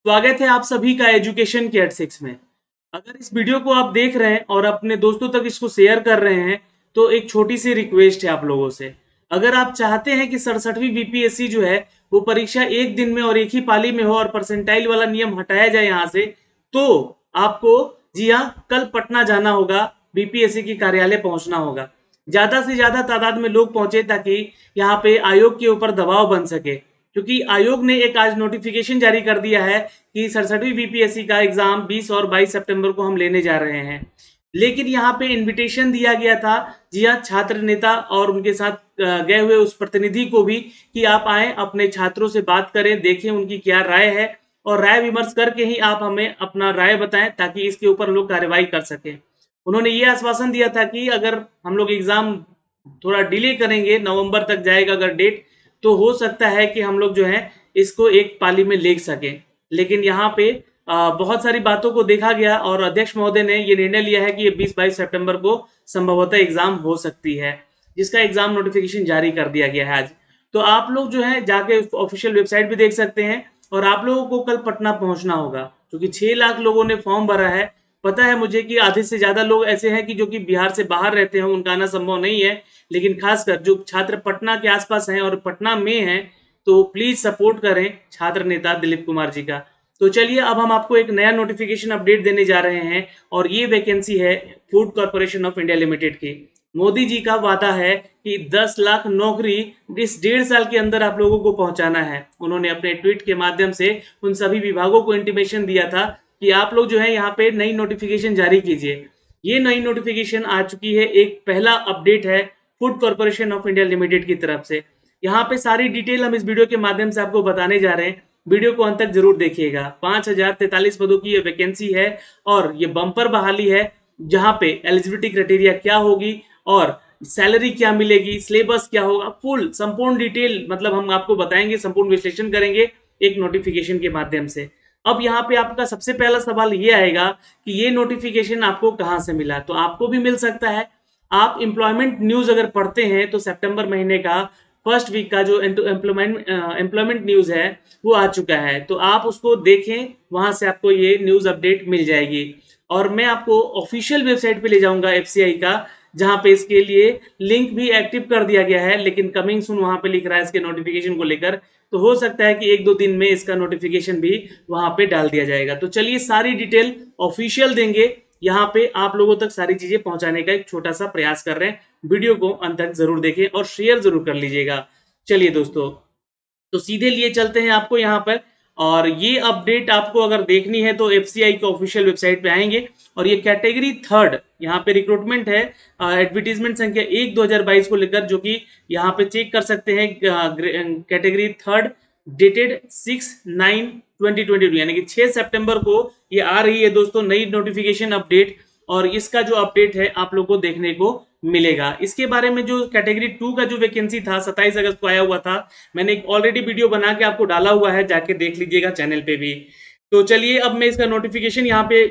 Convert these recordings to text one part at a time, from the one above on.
स्वागत है आप सभी का एजुकेशन के एट 6 में। अगर इस वीडियो को आप देख रहे हैं और अपने दोस्तों तक इसको शेयर कर रहे हैं, तो एक छोटी सी रिक्वेस्ट है आप लोगों से। अगर आप चाहते हैं कि 67वीं बीपीएससी जो है वो परीक्षा एक दिन में और एक ही पाली में हो और परसेंटाइल वाला नियम हटाया जाए यहाँ से, तो आपको जी हाँ कल पटना जाना होगा, बीपीएससी की कार्यालय पहुंचना होगा। ज्यादा से ज्यादा तादाद में लोग पहुंचे ताकि यहाँ पे आयोग के ऊपर दबाव बन सके, क्योंकि आयोग ने एक आज नोटिफिकेशन जारी कर दिया है कि 67वीं बीपीएससी का एग्जाम 20 और 22 सितंबर को हम लेने जा रहे हैं। लेकिन यहाँ पे इनविटेशन दिया गया था जी हाँ छात्र नेता और उनके साथ गए हुए उस प्रतिनिधि को भी कि आप आए, अपने छात्रों से बात करें, देखें उनकी क्या राय है और राय विमर्श करके ही आप हमें अपना राय बताएं ताकि इसके ऊपर हम लोग कार्यवाही कर सकें। उन्होंने ये आश्वासन दिया था कि अगर हम लोग एग्जाम थोड़ा डिले करेंगे, नवंबर तक जाएगा अगर डेट, तो हो सकता है कि हम लोग जो है इसको एक पाली में ले सकें। लेकिन यहाँ पे बहुत सारी बातों को देखा गया और अध्यक्ष महोदय ने ये निर्णय लिया है कि ये 20-22 सितंबर को संभवतः एग्जाम हो सकती है, जिसका एग्जाम नोटिफिकेशन जारी कर दिया गया है आज। तो आप लोग जो है जाके ऑफिशियल वेबसाइट भी देख सकते हैं और आप लोगों को कल पटना पहुंचना होगा, क्योंकि 6 लाख लोगों ने फॉर्म भरा है। पता है मुझे कि आधे से ज्यादा लोग ऐसे हैं कि जो कि बिहार से बाहर रहते हैं, उनका आना संभव नहीं है। लेकिन खासकर जो छात्र पटना के आसपास हैं और पटना में हैं, तो प्लीज सपोर्ट करें छात्र नेता दिलीप कुमार जी का। तो चलिए अब हम आपको एक नया नोटिफिकेशन अपडेट देने जा रहे हैं और ये वैकेंसी है food corporation of India limited की। मोदी जी का वादा है कि 10 लाख नौकरी इस 1.5 साल के अंदर आप लोगों को पहुंचाना है। उन्होंने अपने ट्वीट के माध्यम से उन सभी विभागों को इंटीमेशन दिया था कि आप लोग जो है यहाँ पे नई नोटिफिकेशन जारी कीजिए। ये नई नोटिफिकेशन आ चुकी है, एक पहला अपडेट है food corporation of India limited की तरफ से। यहाँ पे सारी डिटेल हम इस वीडियो के माध्यम से आपको बताने जा रहे हैं, वीडियो को अंत तक जरूर देखिएगा। 5043 पदों की ये वैकेंसी है और ये बम्पर बहाली है, जहां पे एलिजिबिलिटी क्राइटेरिया क्या होगी और सैलरी क्या मिलेगी, सिलेबस क्या होगा, फुल संपूर्ण डिटेल मतलब हम आपको बताएंगे, संपूर्ण विश्लेषण करेंगे एक नोटिफिकेशन के माध्यम से। अब यहाँ पे आपका सबसे पहला सवाल ये आएगा कि ये नोटिफिकेशन आपको कहाँ से मिला। तो आपको भी मिल सकता है। आप एम्प्लॉयमेंट न्यूज अगर पढ़ते हैं तो सितंबर महीने का फर्स्ट वीक का जो एम्प्लॉयमेंट न्यूज है वो आ चुका है, तो आप उसको देखें, वहां से आपको ये न्यूज अपडेट मिल जाएगी। और मैं आपको ऑफिशियल वेबसाइट पे ले जाऊंगा एफसीआई का, जहां पे इसके लिए लिंक भी एक्टिव कर दिया गया है, लेकिन कमिंग सुन वहां पे लिख रहा है इसके नोटिफिकेशन को लेकर। तो हो सकता है कि 1-2 दिन में इसका नोटिफिकेशन भी वहां पे डाल दिया जाएगा। तो चलिए सारी डिटेल ऑफिशियल देंगे, यहाँ पे आप लोगों तक सारी चीजें पहुंचाने का एक छोटा सा प्रयास कर रहे हैं। वीडियो को अंत तक जरूर देखें और शेयर जरूर कर लीजिएगा। चलिए दोस्तों, तो सीधे लिए चलते हैं आपको यहाँ पर। और ये अपडेट आपको अगर देखनी है तो एफसीआई के ऑफिशियल वेबसाइट पे आएंगे और ये कैटेगरी थर्ड यहाँ पे रिक्रूटमेंट है, एडवर्टीजमेंट संख्या 1/2022 को लेकर, जो कि यहाँ पे चेक कर सकते हैं। कैटेगरी थर्ड डेटेड 6/9/2022 यानी कि 6 सितंबर को ये आ रही है दोस्तों नई नोटिफिकेशन अपडेट। और इसका जो अपडेट है आप लोग को देखने को मिलेगा। इसके बारे में जो कैटेगरी 2 का जो वैकेंसी था 27 अगस्त को आया हुआ था, मैंने एक ऑलरेडी वीडियो बना के आपको डाला हुआ है, जाके देख लीजिएगा चैनल पे भी। तो चलिए अब मैं इसका नोटिफिकेशन यहाँ पे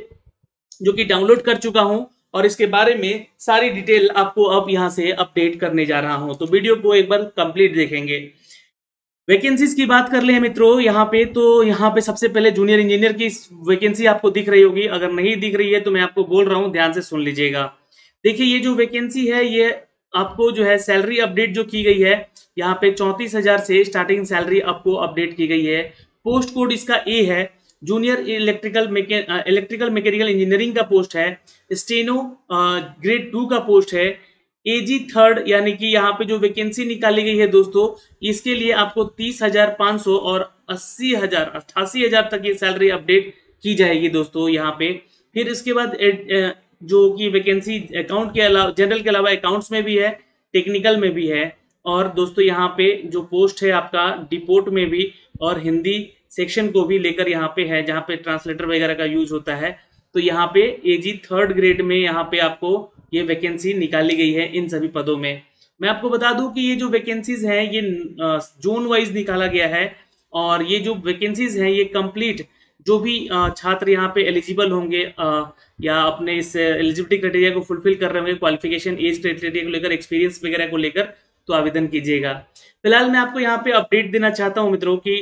जो कि डाउनलोड कर चुका हूं और इसके बारे में सारी डिटेल आपको अब यहाँ से अपडेट करने जा रहा हूं, तो वीडियो को एक बार कंप्लीट देखेंगे। वैकेंसीज की बात कर ले मित्रों यहाँ पे, तो यहाँ पे सबसे पहले जूनियर इंजीनियर की वैकेंसी आपको दिख रही होगी। अगर नहीं दिख रही है तो मैं आपको बोल रहा हूँ, ध्यान से सुन लीजिएगा। देखिए ये जो वैकेंसी है ये आपको जो है सैलरी अपडेट जो की गई है, यहाँ पे 34,000 से स्टार्टिंग सैलरी आपको अपडेट की गई है। पोस्ट कोड इसका ए है। जूनियर इलेक्ट्रिकल मैकेनिकल इंजीनियरिंग का पोस्ट है। स्टेनो ग्रेड 2 का पोस्ट है। एजी थर्ड यानी कि यहाँ पे जो वैकेंसी निकाली गई है दोस्तों, इसके लिए आपको 30,500 और 80,000 88,000 तक ये सैलरी अपडेट की जाएगी दोस्तों यहाँ पे। फिर इसके बाद जो कि वैकेंसी अकाउंट के अलावा, जनरल के अलावा अकाउंट्स में भी है, टेक्निकल में भी है। और दोस्तों यहाँ पे जो पोस्ट है आपका डिपोर्ट में भी और हिंदी सेक्शन को भी लेकर यहाँ पे है, जहाँ पे ट्रांसलेटर वगैरह का यूज होता है। तो यहाँ पे एजी थर्ड ग्रेड में यहाँ पे आपको ये वैकेंसी निकाली गई है इन सभी पदों में। मैं आपको बता दूं कि ये जो वैकेंसीज हैं ये जोन वाइज निकाला गया है और ये जो वैकेंसीज हैं ये कंप्लीट जो भी छात्र यहाँ पे एलिजिबल होंगे या अपने इस एलिजिबिलिटी क्राइटेरिया को फुलफिल कर रहे होंगे, क्वालिफिकेशन एज क्राइटेरिया को लेकर, एक्सपीरियंस वगैरह को लेकर, तो आवेदन कीजिएगा। फिलहाल मैं आपको यहाँ पे अपडेट देना चाहता हूँ मित्रों की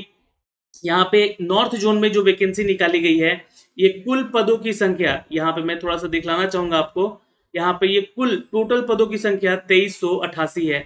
यहाँ पे नॉर्थ जोन में जो वैकेंसी निकाली गई है, ये कुल पदों की संख्या यहाँ पे मैं थोड़ा सा दिखलाना चाहूंगा आपको। यहाँ पे ये कुल टोटल पदों की संख्या 2388 है।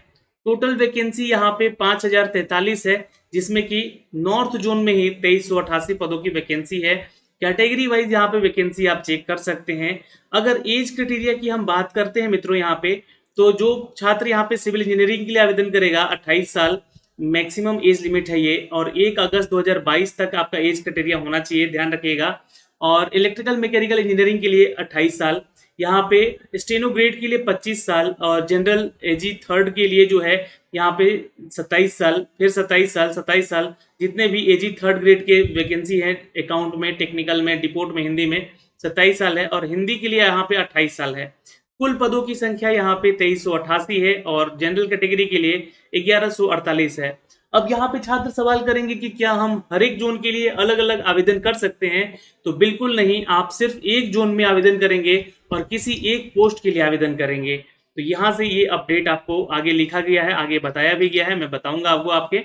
टोटल वैकेंसी यहाँ पे 5043 है, जिसमें कि नॉर्थ जोन में ही 2388 पदों की वैकेंसी है। कैटेगरी वाइज यहाँ पे वैकेंसी आप चेक कर सकते हैं। अगर एज क्राइटेरिया की हम बात करते हैं मित्रों यहाँ पे, तो जो छात्र यहाँ पे सिविल इंजीनियरिंग के लिए आवेदन करेगा 28 साल मैक्सिमम एज लिमिट है ये, और 1 अगस्त 2022 तक आपका एज क्राइटेरिया होना चाहिए, ध्यान रखिएगा। और इलेक्ट्रिकल मैकेनिकल इंजीनियरिंग के लिए 28 साल, यहाँ पे स्टेनो ग्रेड के लिए 25 साल, और जनरल एजी थर्ड के लिए जो है यहाँ पे 27 साल, फिर 27 साल जितने भी एजी थर्ड ग्रेड के वैकेंसी है अकाउंट में, टेक्निकल में, डिपोर्ट में, हिंदी में 27 साल है, और हिंदी के लिए यहाँ पे 28 साल है। कुल पदों की संख्या यहाँ पे 2388 है, और जनरल कैटेगरी के लिए 1148 है। अब यहाँ पे छात्र सवाल करेंगे कि क्या हम हर एक जोन के लिए अलग अलग आवेदन कर सकते हैं? तो बिल्कुल नहीं, आप सिर्फ एक जोन में आवेदन करेंगे और किसी एक पोस्ट के लिए आवेदन करेंगे। तो यहाँ से ये अपडेट आपको आगे लिखा गया है, आगे बताया भी गया है, मैं बताऊंगा आपको। आपके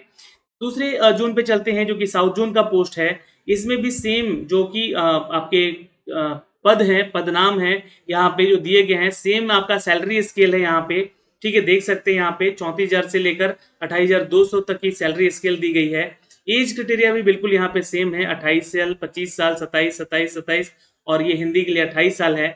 दूसरे जोन पे चलते हैं, जो कि साउथ जोन का पोस्ट है। इसमें भी सेम जो कि आपके पद हैं, पद नाम है यहाँ पे जो दिए गए हैं, सेम आपका सैलरी स्केल है यहाँ पे। ठीक है, देख सकते हैं यहाँ पे 34,000 से लेकर 28,200 तक की सैलरी स्केल दी गई है। एज क्राइटेरिया भी बिल्कुल यहाँ पे सेम है, 28 साल, 25 साल, 27, 27, 27, और ये हिंदी के लिए 28 साल है।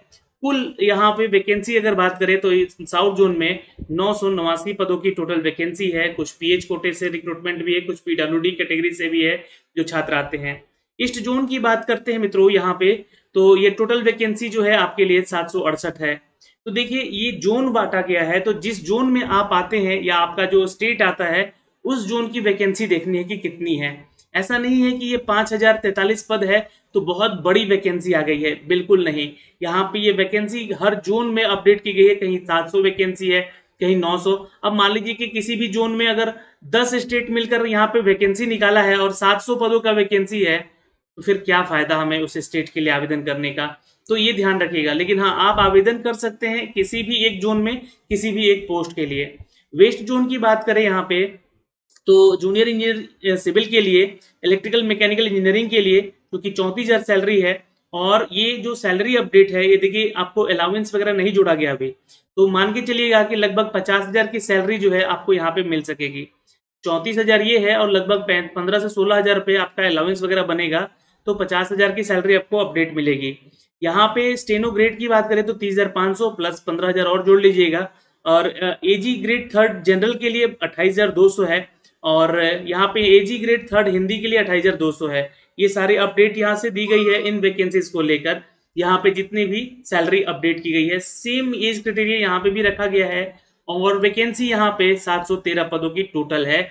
कुल यहाँ पे वैकेंसी अगर बात करें तो साउथ जोन में 989 पदों की टोटल वैकेंसी है। कुछ पीएच कोटे से रिक्रूटमेंट भी है, कुछ पीडब्ल्यूडी कैटेगरी से भी है जो छात्र आते हैं। ईस्ट जोन की बात करते हैं मित्रों यहाँ पे, तो ये टोटल वैकेंसी जो है आपके लिए 768 है। तो देखिए ये जोन बांटा गया है, तो जिस जोन में आप आते हैं या आपका जो स्टेट आता है, उस जोन की वैकेंसी देखनी है कि कितनी है। ऐसा नहीं है कि ये 5043 पद है तो बहुत बड़ी वैकेंसी आ गई है, बिल्कुल नहीं। यहाँ पे ये वैकेंसी हर जोन में अपडेट की गई है, कहीं 700 वैकेंसी है, कहीं 900। अब मान लीजिए कि किसी भी जोन में अगर 10 स्टेट मिलकर यहाँ पे वैकेंसी निकाला है और 700 पदों का वैकेंसी है, तो फिर क्या फायदा हमें उस स्टेट के लिए आवेदन करने का। तो ये ध्यान रखिएगा। लेकिन हाँ, आप आवेदन कर सकते हैं किसी भी एक जोन में, किसी भी एक पोस्ट के लिए। वेस्ट जोन की बात करें यहाँ पे, तो जूनियर इंजीनियर सिविल के लिए, इलेक्ट्रिकल मैकेनिकल इंजीनियरिंग के लिए, क्योंकि 34,000 सैलरी है। और ये जो सैलरी अपडेट है, ये देखिए आपको अलाउंस वगैरह नहीं जोड़ा गया अभी, तो मान के चलिएगा कि लगभग 50,000 की सैलरी जो है आपको यहाँ पे मिल सकेगी। 34,000 ये है, और लगभग 15 से 16,000 रुपये आपका अलाउंस वगैरह बनेगा, तो 50,000 की सैलरी आपको अपडेट मिलेगी। यहाँ पे स्टेनो ग्रेड की बात करें तो 30,500 प्लस 15,000 और जोड़ लीजिएगा। और एजी ग्रेड थर्ड जनरल के लिए 28,200 है, और यहाँ पे एजी ग्रेड थर्ड हिंदी के लिए 28,200 है। ये सारी अपडेट यहाँ से दी गई है इन वैकेंसीज को लेकर। यहाँ पे जितनी भी सैलरी अपडेट की गई है, सेम एज क्राइटेरिया यहाँ पे भी रखा गया है, और वैकेंसी यहाँ पे 713 पदों की टोटल है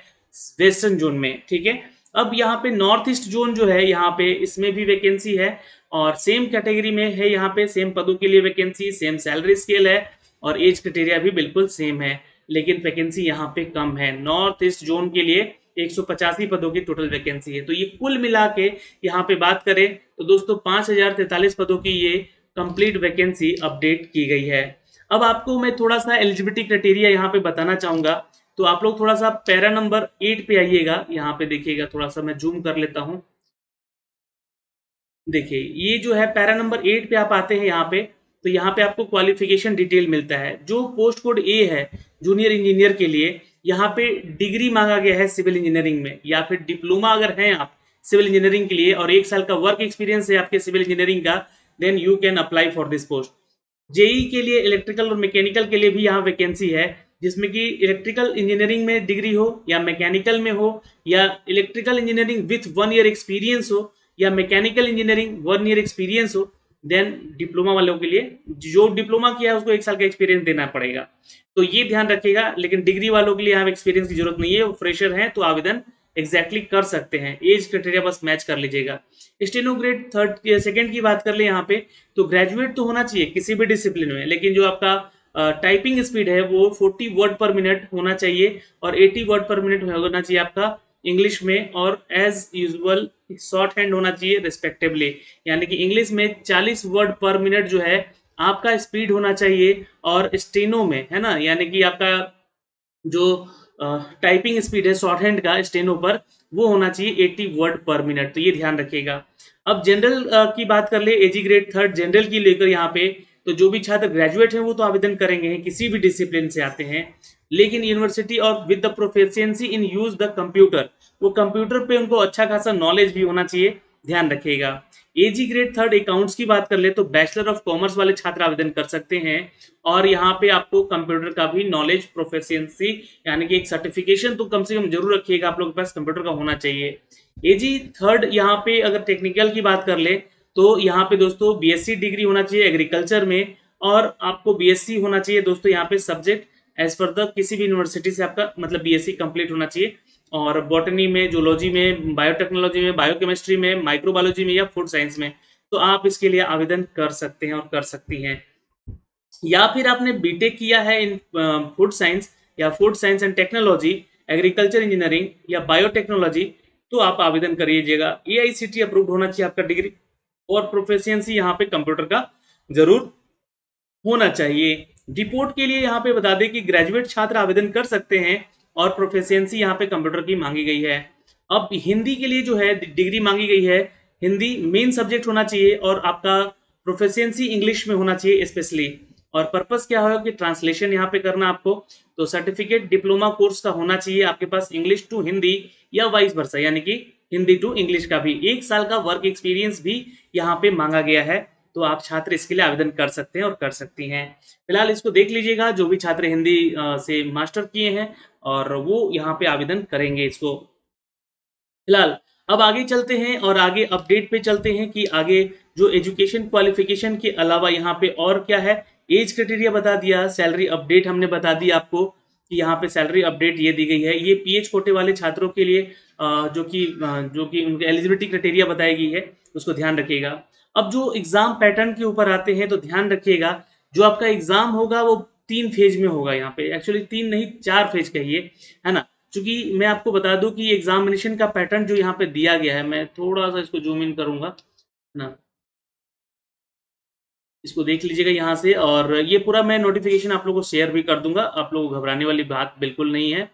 वेस्टर्न जोन में। ठीक है, अब यहाँ पे नॉर्थ ईस्ट जोन जो है, यहाँ पे इसमें भी वैकेंसी है, और सेम कैटेगरी में है, यहाँ पे सेम पदों के लिए वैकेंसी, सेम सैलरी स्केल है, और एज क्राइटेरिया भी बिल्कुल सेम है। लेकिन वैकेंसी यहाँ पे कम है। नॉर्थ ईस्ट जोन के लिए 185 पदों की टोटल वैकेंसी है। तो ये कुल मिला के यहाँ पे बात करें तो दोस्तों 5043 पदों की ये कंप्लीट वैकेंसी अपडेट की गई है। अब आपको मैं थोड़ा सा एलिजिबिलिटी क्राइटेरिया यहाँ पे बताना चाहूंगा, तो आप लोग थोड़ा सा पैरा नंबर 8 पे आइएगा। यहाँ पे देखिएगा, थोड़ा सा मैं जूम कर लेता हूँ। देखिए ये जो है पैरा नंबर 8 पे आप आते हैं यहाँ पे, तो यहाँ पे आपको क्वालिफिकेशन डिटेल मिलता है। जो पोस्ट कोड ए है जूनियर इंजीनियर के लिए, यहाँ पे डिग्री मांगा गया है सिविल इंजीनियरिंग में, या फिर डिप्लोमा अगर हैं आप सिविल इंजीनियरिंग के लिए और 1 साल का वर्क एक्सपीरियंस है आपके सिविल इंजीनियरिंग का, then you can apply for this post. JE के लिए, इलेक्ट्रिकल और मैकेनिकल के लिए भी यहाँ वैकेंसी है, जिसमें कि इलेक्ट्रिकल इंजीनियरिंग में डिग्री हो, या मैकेनिकल में हो, या electrical engineering with 1 year experience हो, या मैकेनिकल इंजीनियरिंग 1 ईयर एक्सपीरियंस हो। देन डिप्लोमा वालों के लिए, जो डिप्लोमा किया है उसको 1 साल का एक्सपीरियंस देना पड़ेगा, तो ये ध्यान रखिएगा। लेकिन डिग्री वालों के लिए यहाँ एक्सपीरियंस की जरूरत नहीं है, वो फ्रेशर हैं तो आवेदन एग्जैक्टली कर सकते हैं। एज क्राइटेरिया बस मैच कर लीजिएगा। स्टेनो ग्रेड थर्ड सेकंड की बात कर ले यहाँ पे, तो ग्रेजुएट तो होना चाहिए किसी भी डिसिप्लिन में, लेकिन जो आपका टाइपिंग स्पीड है वो 40 वर्ड पर मिनट होना चाहिए, और 80 वर्ड पर मिनट होना चाहिए आपका इंग्लिश में, और एज यूजुअल शॉर्ट हैंड होना चाहिए रिस्पेक्टिवली। यानी कि इंग्लिश में 40 वर्ड पर मिनट जो है आपका स्पीड होना चाहिए, और स्टेनो में है ना, यानी कि आपका जो टाइपिंग स्पीड है शॉर्ट हैंड का स्टेनो पर, वो होना चाहिए 80 वर्ड पर मिनट, तो ये ध्यान रखिएगा। अब जनरल की बात कर ले, एजी ग्रेड थर्ड जनरल की लेकर यहाँ पे, तो जो भी छात्र ग्रेजुएट हैं वो तो आवेदन करेंगे हैं, किसी भी डिसिप्लिन से आते हैं, लेकिन यूनिवर्सिटी और with the proficiency in use the computer, वो कंप्यूटर पे उनको अच्छा खासा नॉलेज भी होना चाहिए, ध्यान रखिएगा। एजी ग्रेड थर्ड अकाउंट्स की बात कर ले तो बैचलर ऑफ कॉमर्स वाले छात्र आवेदन कर सकते हैं, और यहाँ पे आपको कंप्यूटर का भी नॉलेज प्रोफिशिएंसी यानी कि एक सर्टिफिकेशन तो कम से कम जरूर रखिएगा, आप लोगों के पास कंप्यूटर का होना चाहिए। एजी थर्ड यहाँ पे अगर टेक्निकल की बात कर ले तो यहाँ पे दोस्तों बीएससी डिग्री होना चाहिए एग्रीकल्चर में, और आपको बीएससी होना चाहिए दोस्तों यहाँ पे सब्जेक्ट एज पर द किसी भी यूनिवर्सिटी से आपका मतलब बीएससी कंप्लीट होना चाहिए, और बॉटनी में, जूलॉजी में, बायोटेक्नोलॉजी में, बायोकेमिस्ट्री में, माइक्रोबायोलॉजी में या फूड साइंस में, तो आप इसके लिए आवेदन कर सकते हैं और कर सकती हैं। या फिर आपने बीटेक किया है इन फूड साइंस या food science and technology, agriculture engineering या बायोटेक्नोलॉजी, तो आप आवेदन करिएगा। एआईसीटी अप्रूव्ड होना चाहिए आपका डिग्री, और प्रोफिशिएंसी यहाँ पे कंप्यूटर का जरूर होना चाहिए। रिपोर्ट के लिए यहाँ पे बता दें कि ग्रेजुएट छात्र आवेदन कर सकते हैं, और प्रोफिशिएंसी यहाँ पे कंप्यूटर की मांगी गई है। अब हिंदी के लिए जो है डिग्री मांगी गई है, हिंदी मेन सब्जेक्ट होना चाहिए, और आपका प्रोफिशिएंसी इंग्लिश में होना चाहिए स्पेशली, और पर्पस क्या होगा कि ट्रांसलेशन यहाँ पे करना आपको, तो सर्टिफिकेट डिप्लोमा कोर्स का होना चाहिए आपके पास इंग्लिश टू हिंदी या वाइस वर्सा, यानी कि हिंदी टू इंग्लिश का भी 1 साल का वर्क एक्सपीरियंस भी यहाँ पे मांगा गया है, तो आप छात्र इसके लिए आवेदन कर सकते हैं और कर सकती हैं। फिलहाल इसको देख लीजिएगा जो भी छात्र हिंदी से मास्टर किए हैं, और वो यहाँ पे आवेदन करेंगे इसको। फिलहाल अब आगे चलते हैं और आगे अपडेट पे चलते हैं कि आगे जो एजुकेशन क्वालिफिकेशन के अलावा यहाँ पे और क्या है। एज क्राइटेरिया बता दिया, सैलरी अपडेट हमने बता दी आपको कि यहाँ पे सैलरी अपडेट ये दी गई है, ये पीएच कोटे वाले छात्रों के लिए जो कि उनके एलिजिबिलिटी क्राइटेरिया बताई गई है, उसको ध्यान रखिएगा। अब जो एग्जाम पैटर्न के ऊपर आते हैं तो ध्यान रखिएगा, जो आपका एग्जाम होगा वो 3 फेज में होगा, यहाँ पे एक्चुअली 3 नहीं 4 फेज कहिए, है ना। चूंकि मैं आपको बता दूं कि एग्जामिनेशन का पैटर्न जो यहाँ पे दिया गया है, मैं थोड़ा सा इसको जूम इन करूंगा ना, इसको देख लीजिएगा यहाँ से, और ये पूरा मैं नोटिफिकेशन आप लोगों को शेयर भी कर दूंगा, आप लोगों को घबराने वाली बात बिल्कुल नहीं है।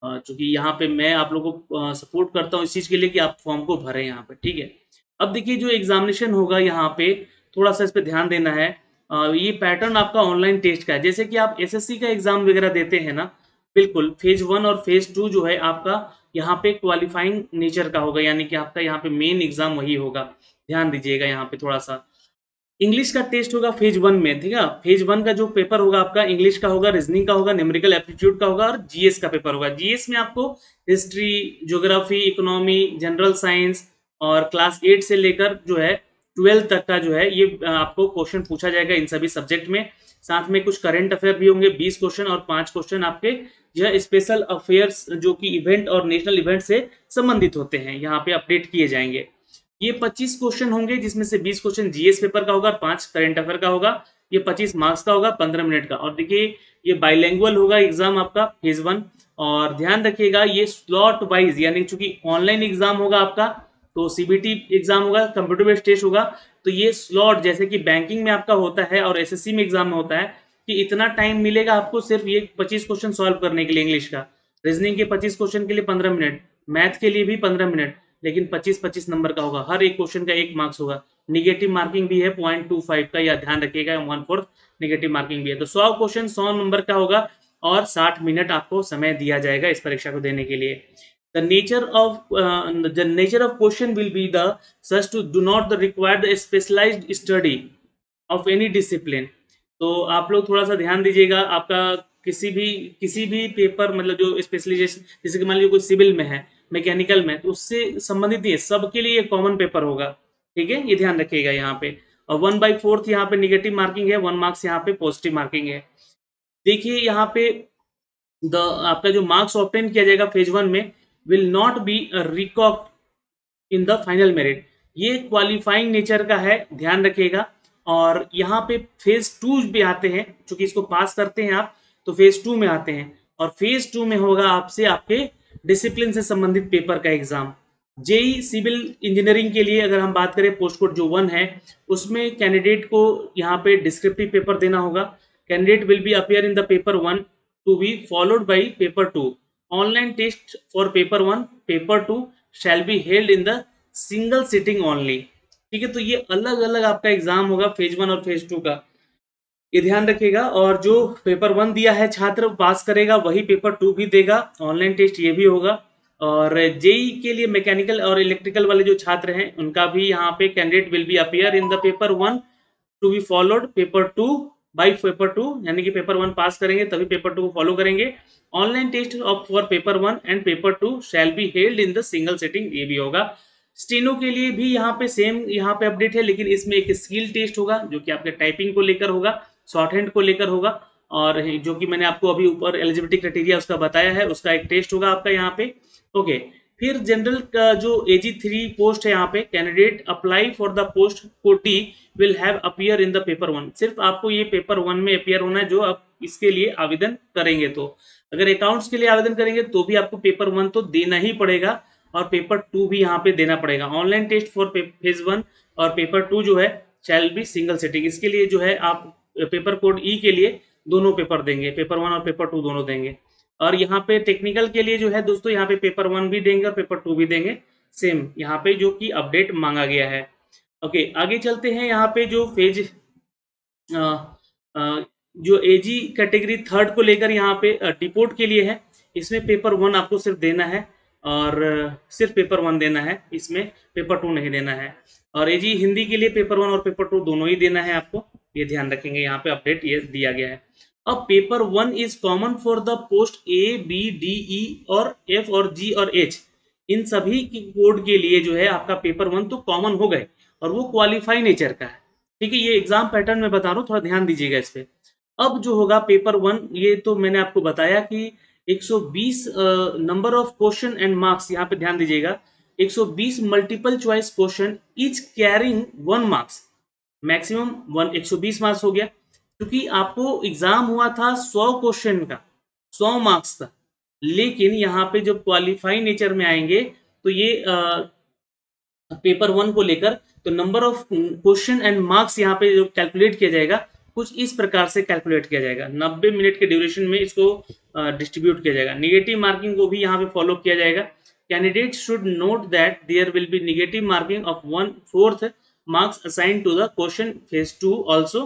चूंकि यहाँ पे मैं आप लोगों को सपोर्ट करता हूँ इस चीज़ के लिए कि आप फॉर्म को भरें यहाँ पे, ठीक है। अब देखिए जो एग्जामिनेशन होगा यहाँ पे, थोड़ा सा इस पे ध्यान देना है। ये पैटर्न आपका ऑनलाइन टेस्ट का है, जैसे कि आप एसएससी का एग्जाम वगैरह देते हैं ना, बिल्कुल फेज 1 और फेज 2 जो है आपका यहाँ पे क्वालिफाइंग नेचर का होगा, यानी कि आपका यहाँ पे मेन एग्जाम वही होगा, ध्यान दीजिएगा यहाँ पे थोड़ा सा। इंग्लिश का टेस्ट होगा फेज 1 में, ठीक है। फेज 1 का जो पेपर होगा आपका इंग्लिश का होगा, रीजनिंग का होगा, न्यूमेरिकल एप्टीट्यूड का होगा, और जीएस का पेपर होगा। जीएस में आपको history, geography, economy, general science, और क्लास 8 से लेकर जो है 12 तक का जो है ये आपको क्वेश्चन पूछा जाएगा इन सभी सब्जेक्ट में। साथ में कुछ करंट अफेयर भी होंगे 20 क्वेश्चन, और 5 क्वेश्चन आपके जो है स्पेशल अफेयर्स जो कि इवेंट और नेशनल इवेंट से संबंधित होते हैं, यहाँ पे अपडेट किए जाएंगे। ये 25 क्वेश्चन होंगे, जिसमें से 20 क्वेश्चन जीएस पेपर का होगा और 5 करंट अफेयर का होगा। ये 25 मार्क्स का होगा, 15 मिनट का। और देखिए ये बाइलैंग्वेज होगा एग्जाम आपका फेज 1, और ध्यान रखिएगा ये स्लॉट वाइज, यानी चूंकि ऑनलाइन एग्जाम होगा आपका, तो सीबीटी एग्जाम होगा, कंप्यूटर बेस्ड टेस्ट होगा, तो ये स्लॉट जैसे कि बैंकिंग में आपका होता है और एसएससी में एग्जाम में होता है कि इतना टाइम मिलेगा आपको सिर्फ ये 25 क्वेश्चन सॉल्व करने के लिए इंग्लिश का, रीजनिंग के 25 क्वेश्चन के लिए 15 मिनट, मैथ के लिए भी 15 मिनट, लेकिन 25-25 नंबर का होगा, हर एक क्वेश्चन का 1 मार्क्स होगा। निगेटिव मार्किंग भी है 0.25 का, या ध्यान रखिएगा 1/4 निगेटिव मार्किंग भी है। तो 100 क्वेश्चन 100 नंबर का होगा, और 60 मिनट आपको समय दिया जाएगा इस परीक्षा को देने के लिए। The nature of question will be the such to do not require the specialized study of any discipline। तो आप लोग थोड़ा सा ध्यान दीजिएगा, आपका किसी भी पेपर मतलब जो स्पेशलाइजेशन, जैसे कि मान लीजिए कोई सिविल में है, मैकेनिकल में, तो उससे संबंधित नहीं है, सबके लिए कॉमन पेपर होगा, ठीक है, ये ध्यान रखिएगा यहाँ पे। और 1/4 यहाँ पे निगेटिव मार्किंग है, 1 मार्क्स यहाँ पे पॉजिटिव मार्किंग है। देखिए यहाँ पे आपका जो मार्क्स ऑब्टेन किया जाएगा फेज 1 में will not be recognised in the final merit, ये क्वालिफाइंग नेचर का है, ध्यान रखिएगा। और यहाँ पे फेज 2 भी आते हैं, चूंकि इसको पास करते हैं आप तो फेज 2 में आते हैं, और फेज 2 में होगा आपसे आपके डिसिप्लिन से संबंधित पेपर का एग्जाम। जेई सिविल इंजीनियरिंग के लिए अगर हम बात करें पोस्ट कोड जो 1 है, उसमें कैंडिडेट को यहाँ पे डिस्क्रिप्टिव पेपर देना होगा। Candidate will be appear in the paper 1 to be followed by paper 2, online test for paper 1, paper 2 shall be held in the single sitting only. ठीक है, तो ये अलग अलग आपका एग्जाम होगा फेज 1 और फेज 2 का, ये ध्यान रखिएगा। और जो पेपर 1 दिया है छात्र पास करेगा वही पेपर 2 भी देगा, ऑनलाइन टेस्ट ये भी होगा। और जेई के लिए मैकेनिकल और इलेक्ट्रिकल वाले जो छात्र हैं उनका भी यहाँ पे candidate will be appear in the paper 1 to be followed paper 2 by paper 2, यानी कि पेपर 1 पास करेंगे तभी पेपर 2 को फॉलो करेंगे। Online test of for paper 1 and paper 2 shall be held in the single setting, ये भी होगा। स्टेनो के लिए भी यहाँ पे सेम यहाँ पे अपडेट है, लेकिन इसमें एक स्किल टेस्ट होगा जो कि आपके टाइपिंग को लेकर होगा, शॉर्ट हैंड को लेकर होगा, और जो कि मैंने आपको अभी ऊपर एलिजिबिलिटी क्राइटेरिया उसका बताया है, उसका एक टेस्ट होगा आपका यहाँ पे। ओके, फिर जनरल का जो AG3 पोस्ट है यहाँ पे, candidate apply for the post कोटी will have appear in the paper 1। सिर्फ आपको ये पेपर 1 में अपीयर होना है जो आप इसके लिए आवेदन करेंगे। तो अगर अकाउंट्स के लिए आवेदन करेंगे तो भी आपको पेपर 1 तो देना ही पड़ेगा और पेपर 2 भी यहाँ पे देना पड़ेगा। ऑनलाइन टेस्ट फॉर फेज 1 और पेपर 2 जो है शैल बी सिंगल सिटिंग, इसके लिए जो है आप पेपर कोड ई के लिए दोनों पेपर देंगे, पेपर 1 और पेपर 2 दोनों देंगे। और यहाँ पे टेक्निकल के लिए जो है दोस्तों यहाँ पे पेपर 1 भी देंगे और पेपर 2 भी देंगे, सेम यहाँ पे जो कि अपडेट मांगा गया है। ओके, आगे चलते हैं। यहाँ पे जो फेज जो एजी कैटेगरी थर्ड को लेकर यहाँ पे डिपोर्ट के लिए है, इसमें पेपर 1 आपको सिर्फ देना है और सिर्फ पेपर 1 देना है, इसमें पेपर 2 नहीं देना है। और एजी हिंदी के लिए पेपर 1 और पेपर 2 दोनों ही देना है आपको, ये ध्यान रखेंगे, यहाँ पे अपडेट ये दिया गया है। अब paper 1 is common for the post A B D E और एफ और जी और एच, इन सभी की कोड के लिए जो है आपका पेपर 1 तो कॉमन हो गए और वो क्वालिफाई नेचर का है। ठीक है, ये एग्जाम पैटर्न में बता रहा हूँ, थोड़ा ध्यान दीजिएगा इस पे। अब जो होगा पेपर 1, ये तो मैंने आपको बताया कि 120 number of question and marks, यहाँ पे ध्यान दीजिएगा 120 multiple choice question each carrying 1 marks, maximum 120 marks हो गया, क्योंकि आपको एग्जाम हुआ था 100 क्वेश्चन का, 100 मार्क्स का। लेकिन यहाँ पे जब क्वालिफाई नेचर में आएंगे तो ये पेपर 1 को लेकर तो number of question and marks यहाँ पे जो कैलकुलेट किया जाएगा कुछ इस प्रकार से कैलकुलेट किया जाएगा, 90 मिनट के ड्यूरेशन में इसको डिस्ट्रीब्यूट किया जाएगा। निगेटिव मार्किंग को भी यहाँ पे फॉलो किया जाएगा। Candidate should note that there will be negative marking of 1/4 marks assigned to the question phase 2 also.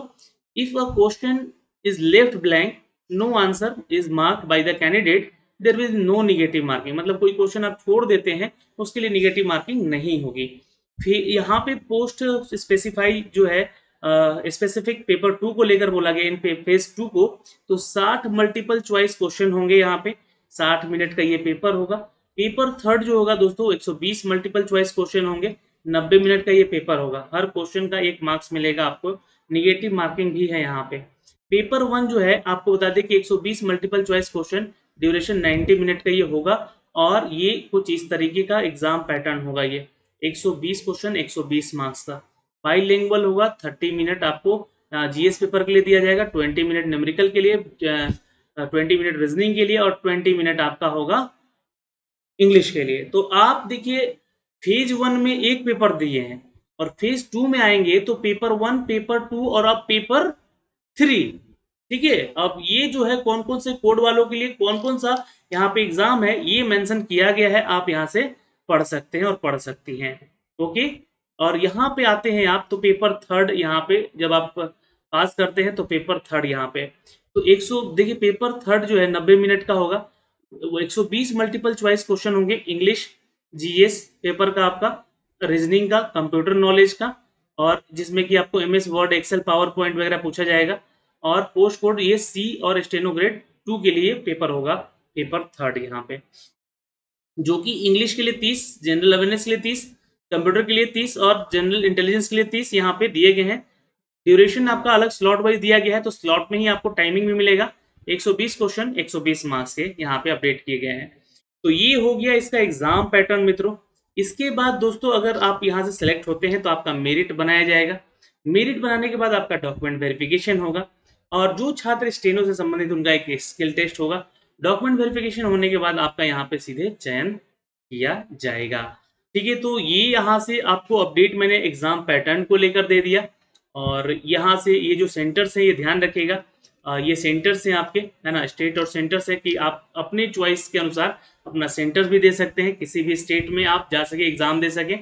If a question is left blank, no answer is marked by the candidate, there will no negative marking, मतलब कोई question आप छोड़ देते हैं उसके लिए negative marking नहीं होगी। फिर यहाँ पे पोस्ट स्पेसिफाई जो है स्पेसिफिक पेपर 2 को लेकर बोला गया, इन फेज 2 को तो 60 मल्टीपल चॉइस क्वेश्चन होंगे, यहाँ पे 60 मिनट का ये पेपर होगा। पेपर थर्ड जो होगा दोस्तों 120 मल्टीपल चॉइस क्वेश्चन होंगे, 90 मिनट का ये पेपर होगा, हर क्वेश्चन का 1 मार्क्स मिलेगा आपको, निगेटिव मार्किंग भी है यहाँ पे। पेपर 1 जो है आपको बता दें कि 120 multiple choice question, duration 90 minute का ये होगा और ये कुछ इस तरीके का एग्जाम पैटर्न होगा। ये 120 क्वेश्चन 120 मार्क्स का, बाईलिंगुअल होगा, 30 मिनट आपको जीएस पेपर के लिए दिया जाएगा, 20 मिनट न्यूमेरिकल के लिए, 20 मिनट रीजनिंग के लिए और 20 मिनट आपका होगा इंग्लिश के लिए। तो आप देखिए फेज 1 में एक पेपर दिए हैं और फेज 2 में आएंगे तो पेपर 1, पेपर 2 और अब पेपर 3। ठीक है, अब ये जो है कौन कौन से कोड वालों के लिए कौन कौन सा यहाँ पे एग्जाम है ये मेंशन किया गया है, आप यहाँ से पढ़ सकते हैं और पढ़ सकती हैं। ओके, और यहाँ पे आते हैं आप तो पेपर थर्ड, यहाँ पे जब आप पास करते हैं तो पेपर थर्ड यहाँ पे तो 100 देखिए पेपर थर्ड जो है 90 मिनट का होगा, वो 120 मल्टीपल चॉइस क्वेश्चन होंगे, इंग्लिश, जीएस पेपर का, आपका रीजनिंग का, कंप्यूटर नॉलेज का, और जिसमें कि आपको MS Word, Excel, PowerPoint वगैरह पूछा जाएगा। और पोस्ट कोड ये सी और स्टेनोग्रेड 2 के लिए पेपर होगा, पेपर थर्ड यहाँ पे, जो कि इंग्लिश के लिए 30, जनरल अवेयरनेस के लिए 30, कंप्यूटर के लिए 30 और जनरल इंटेलिजेंस के लिए 30 यहाँ पे दिए गए हैं। ड्यूरेशन आपका अलग स्लॉट वाइज दिया गया है, तो स्लॉट में ही आपको टाइमिंग भी मिलेगा। 120 क्वेश्चन 120 मार्क्स के यहाँ पे अपडेट किए गए हैं। तो ये हो गया इसका एग्जाम पैटर्न मित्रों। इसके बाद दोस्तों अगर आप यहाँ से सिलेक्ट होते हैं तो आपका मेरिट बनाया जाएगा। मेरिट बनाने के बाद आपका डॉक्यूमेंट वेरिफिकेशन होगा और जो छात्र स्टेनो से संबंधित उनका एक स्किल टेस्ट होगा। डॉक्यूमेंट वेरिफिकेशन होने के बाद आपका यहाँ पे सीधे चयन किया जाएगा। ठीक है, तो ये यहाँ से आपको अपडेट मैंने एग्जाम पैटर्न को लेकर दे दिया और यहाँ से ये जो सेंटर्स है ये ध्यान रखिएगा। ये सेंटर्स हैं आपके, है ना, स्टेट और सेंटर्स है कि आप अपने चॉइस के अनुसार अपना सेंटर भी दे सकते हैं, किसी भी स्टेट में आप जा सके एग्जाम दे सके।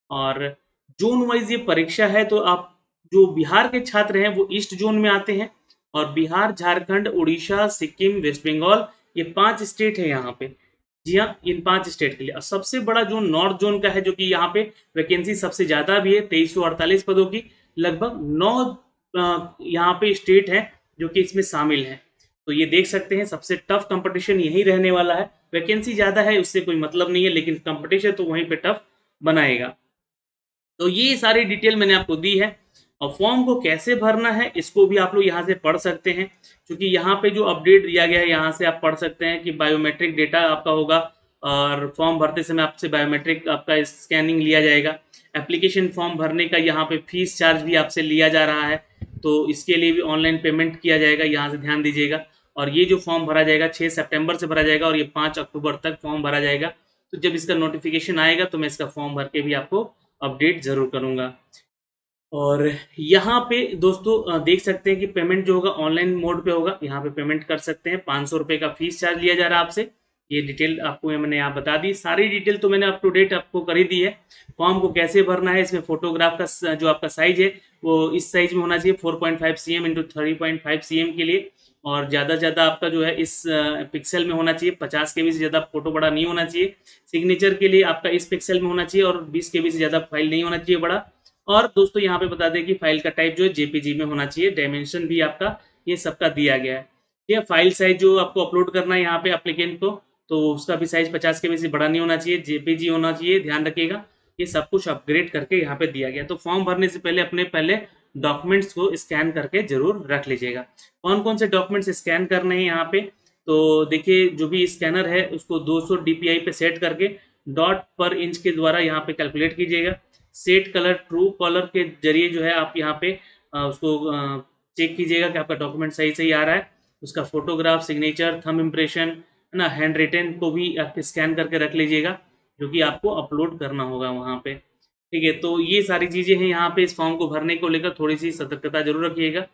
और जोन वाइज ये परीक्षा है, तो आप जो बिहार के छात्र हैं वो ईस्ट जोन में आते हैं, और बिहार, झारखंड, उड़ीसा, सिक्किम, वेस्ट बंगाल, ये 5 स्टेट है यहाँ पे। जी हाँ, इन 5 स्टेट के लिए। और सबसे बड़ा जोन नॉर्थ जोन का है, जो कि यहाँ पे वैकेंसी सबसे ज़्यादा भी है, 2348 पदों की। लगभग 9 यहाँ पे स्टेट हैं जो कि इसमें शामिल हैं। तो ये देख सकते हैं सबसे टफ कंपटीशन यही रहने वाला है। वैकेंसी ज़्यादा है उससे कोई मतलब नहीं है, लेकिन कंपटीशन तो वहीं पे टफ बनाएगा। तो ये सारी डिटेल मैंने आपको दी है। और फॉर्म को कैसे भरना है इसको भी आप लोग यहाँ से पढ़ सकते हैं, क्योंकि यहाँ पे जो अपडेट दिया गया है यहाँ से आप पढ़ सकते हैं कि बायोमेट्रिक डेटा आपका होगा, और फॉर्म भरते समय आपसे बायोमेट्रिक आपका स्कैनिंग लिया जाएगा। एप्लीकेशन फॉर्म भरने का यहाँ पे फीस चार्ज भी आपसे लिया जा रहा है, तो इसके लिए भी ऑनलाइन पेमेंट किया जाएगा, यहाँ से ध्यान दीजिएगा। और ये जो फॉर्म भरा जाएगा 6 सितंबर से भरा जाएगा, और ये 5 अक्टूबर तक फॉर्म भरा जाएगा। तो जब इसका नोटिफिकेशन आएगा तो मैं इसका फॉर्म भर के भी आपको अपडेट ज़रूर करूँगा। और यहाँ पे दोस्तों देख सकते हैं कि पेमेंट जो होगा ऑनलाइन मोड पे होगा, यहाँ पे पेमेंट कर सकते हैं। 500 रुपये का फीस चार्ज लिया जा रहा है आपसे। ये डिटेल आपको मैंने यहाँ बता दी, सारी डिटेल तो मैंने अप टू डेट आपको कर ही दी है। फॉर्म को कैसे भरना है, इसमें फोटोग्राफ का जो आपका साइज है वो इस साइज में होना चाहिए, 4.5 cm इंटू 3.5 cm के लिए। और ज़्यादा से ज़्यादा आपका जो है इस पिक्सल में होना चाहिए, 50 KB से ज़्यादा फोटो बड़ा नहीं होना चाहिए। सिग्नेचर के लिए आपका इस पिक्सल में होना चाहिए, और 20 KB से ज़्यादा फाइल नहीं होना चाहिए बड़ा। और दोस्तों यहाँ पे बता दें कि फाइल का टाइप जो है जेपीजी में होना चाहिए, डायमेंशन भी आपका ये सबका दिया गया है। ठीक है, फाइल साइज जो आपको अपलोड करना है यहाँ पे एप्लीकेंट को, तो उसका भी साइज 50 KB से बड़ा नहीं होना चाहिए, जेपीजी होना चाहिए, ध्यान रखिएगा। ये सब कुछ अपग्रेड करके यहाँ पे दिया गया। तो फॉर्म भरने से पहले अपने डॉक्यूमेंट्स को स्कैन करके जरूर रख लीजिएगा। कौन कौन से डॉक्यूमेंट्स स्कैन करने हैं यहाँ पे, तो देखिए जो भी स्कैनर है उसको 200 DPI पे सेट करके डॉट पर इंच के द्वारा यहाँ पे कैलकुलेट कीजिएगा। सेट कलर ट्रू कलर के जरिए जो है आप यहाँ पे उसको चेक कीजिएगा कि आपका डॉक्यूमेंट सही सही आ रहा है। उसका फोटोग्राफ, सिग्नेचर, थंब इम्प्रेशन, है ना, हैंड रिटन को भी आप स्कैन करके रख लीजिएगा, जो कि आपको अपलोड करना होगा वहाँ पे। ठीक है, तो ये सारी चीज़ें हैं यहाँ पे। इस फॉर्म को भरने को लेकर थोड़ी सी सतर्कता जरूर रखिएगा।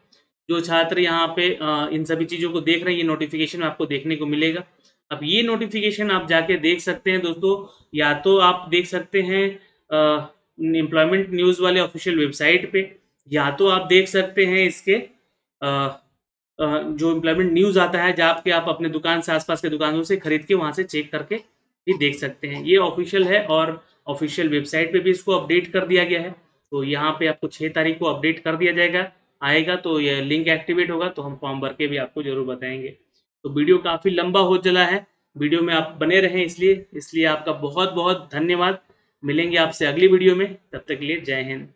जो छात्र यहाँ पे इन सभी चीज़ों को देख रहे हैं, ये नोटिफिकेशन आपको देखने को मिलेगा। अब ये नोटिफिकेशन आप जाके देख सकते हैं दोस्तों, या तो आप देख सकते हैं एम्प्लॉयमेंट न्यूज़ वाले ऑफिशियल वेबसाइट पे, या तो आप देख सकते हैं इसके जो एम्प्लॉयमेंट न्यूज़ आता है, जहाँ पे आप अपने दुकान से, आसपास के दुकानों से खरीद के वहाँ से चेक करके भी देख सकते हैं। ये ऑफिशियल है, और ऑफिशियल वेबसाइट पे भी इसको अपडेट कर दिया गया है। तो यहाँ पे आपको 6 तारीख को अपडेट कर दिया जाएगा, आएगा तो ये लिंक एक्टिवेट होगा, तो हम फॉर्म भर के भी आपको जरूर बताएंगे। तो वीडियो काफ़ी लंबा हो चला है, वीडियो में आप बने रहें, इसलिए आपका बहुत बहुत धन्यवाद। मिलेंगे आपसे अगली वीडियो में, तब तक के लिए जय हिंद।